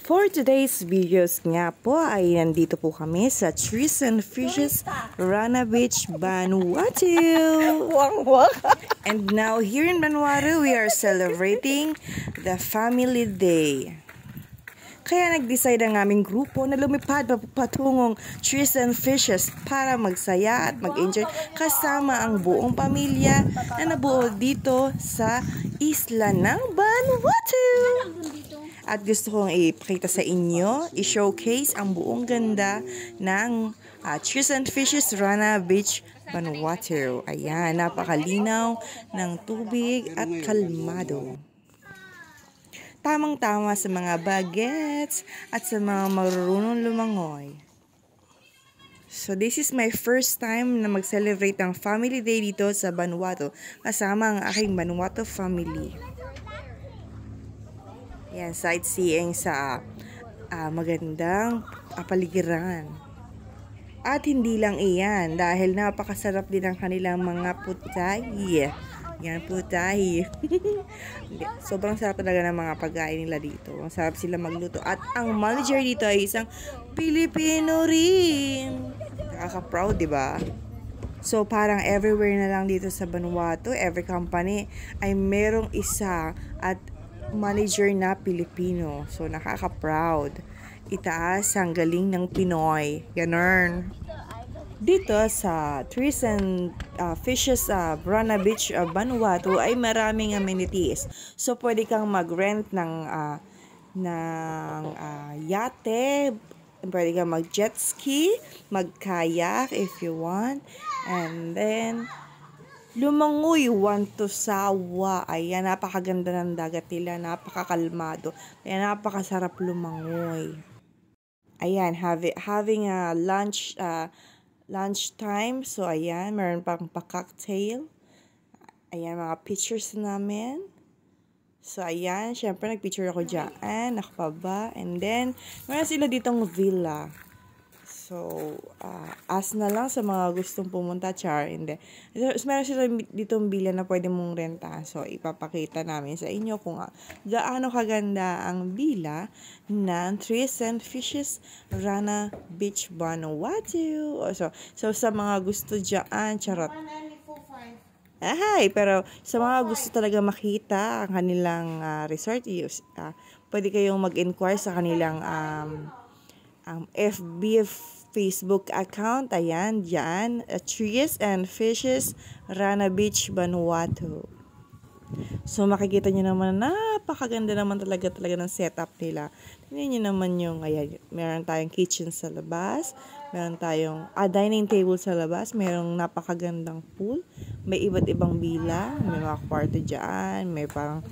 For today's videos nga po ay nandito po kami sa Trees and Fishes, Rana Beach, Vanuatu. And now here in Vanuatu, we are celebrating the Family Day. Kaya nag-decide ang aming grupo na lumipad patungong Trees and Fishes para magsaya at mag-enjoy kasama ang buong pamilya na nabuo dito sa isla ng Vanuatu. At gusto kong ipakita sa inyo, i-showcase ang buong ganda ng Trees and Fishes, Rana Beach, Vanuatu. Ayan, napakalinaw ng tubig at kalmado. Tamang-tama sa mga bagets at sa mga marunong lumangoy. So this is my first time na mag-celebrate ng Family Day dito sa Vanuatu kasama ang aking Vanuatu family. Yan, sightseeing sa magandang paligiran. At hindi lang iyan dahil napakasarap din ang kanilang mga putay. Yan, putay. Sobrang sarap talaga ng mga pagkain nila dito. Masarap sila magluto. At ang manager dito ay isang Pilipino rin. Nakaka-proud, diba? So, parang everywhere na lang dito sa Vanuatu, every company ay merong isa at manager na Pilipino. So, nakaka-proud. Itaas ang galing ng Pinoy. Ganun. Dito sa Trees and Fishes, Rana Beach, Vanuatu ay maraming amenities. So, pwede kang mag-rent ng yate, pwede kang mag-jet ski, mag-kayak if you want, and then lumangoy, want to sawa. Ayan, napakaganda ng dagat nila, napakakalmado, kaya napakasarap lumangoy. Ayan, having a lunchtime. So, ayan, meron pang pa-cocktail. Ayan, mga pictures namin. So, ayan, syempre, nag-picture ako dyan. Nakapaba. And then, meron sila ditong villa. So, as na lang sa mga gustong pumunta, char. And then, meron sila ditong villa na pwede mong renta. So, ipapakita namin sa inyo kung gaano kaganda ang villa ng Trees and Fishes, Rana Beach, Vanuatu. So sa mga gusto dyan, charot. Pero sa mga gusto talaga makita ang kanilang resort, pwede kayong mag-inquire sa kanilang FB Facebook account. Ayan, dyan, Trees and Fishes, Rana Beach, Vanuatu. So, makikita nyo naman, napakaganda naman talaga ng setup nila. Tingnan nyo naman yung, ayan, meron tayong kitchen sa labas, meron tayong dining table sa labas, merong napakagandang pool, may iba't ibang bila, may mga kwarto dyan, may parang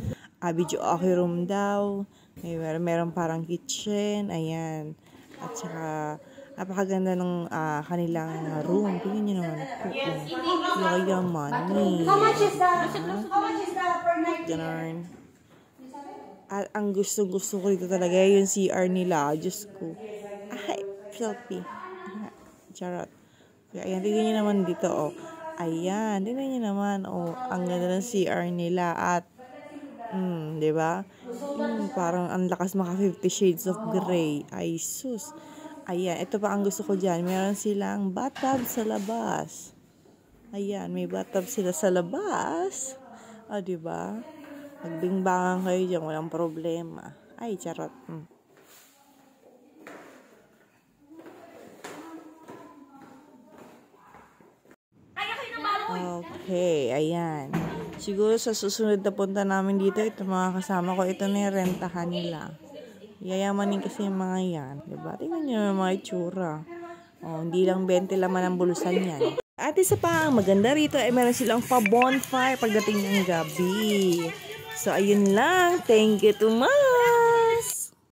video okay room daw, meron parang kitchen, ayan, at saka napakaganda ng kanilang room. Tingnan nyo naman po. Yaman. How much is that? Per night? Ganun. At ang gusto ko dito talaga yung CR nila. Diyos ko. Selfie. Charot. Ayan, tingnan nyo naman dito, Ayan, tingnan nyo naman, ang ganda ng CR nila. At, diba? Parang ang lakas maka 50 Shades of Grey. Ay, sus. Ayan, ito pa ang gusto ko dyan. Meron silang bathtub sa labas. Ayan, may bathtub sila sa labas. Diba? Magbingbangan kayo dyan, walang problema. Ay, charot. Okay, ayan. Siguro sa susunod na punta namin dito, ito mga kasama ko, ito na yung rentahan nila. Yayamanin kasi yung mga yan. Diba? Tingnan nyo yung mga itsura. Hindi lang 20 laman ang bulusan yan. At isa pa, ang maganda rito ay meron silang pa-bonfire pagdating ng gabi. So, ayun lang. Thank you too much!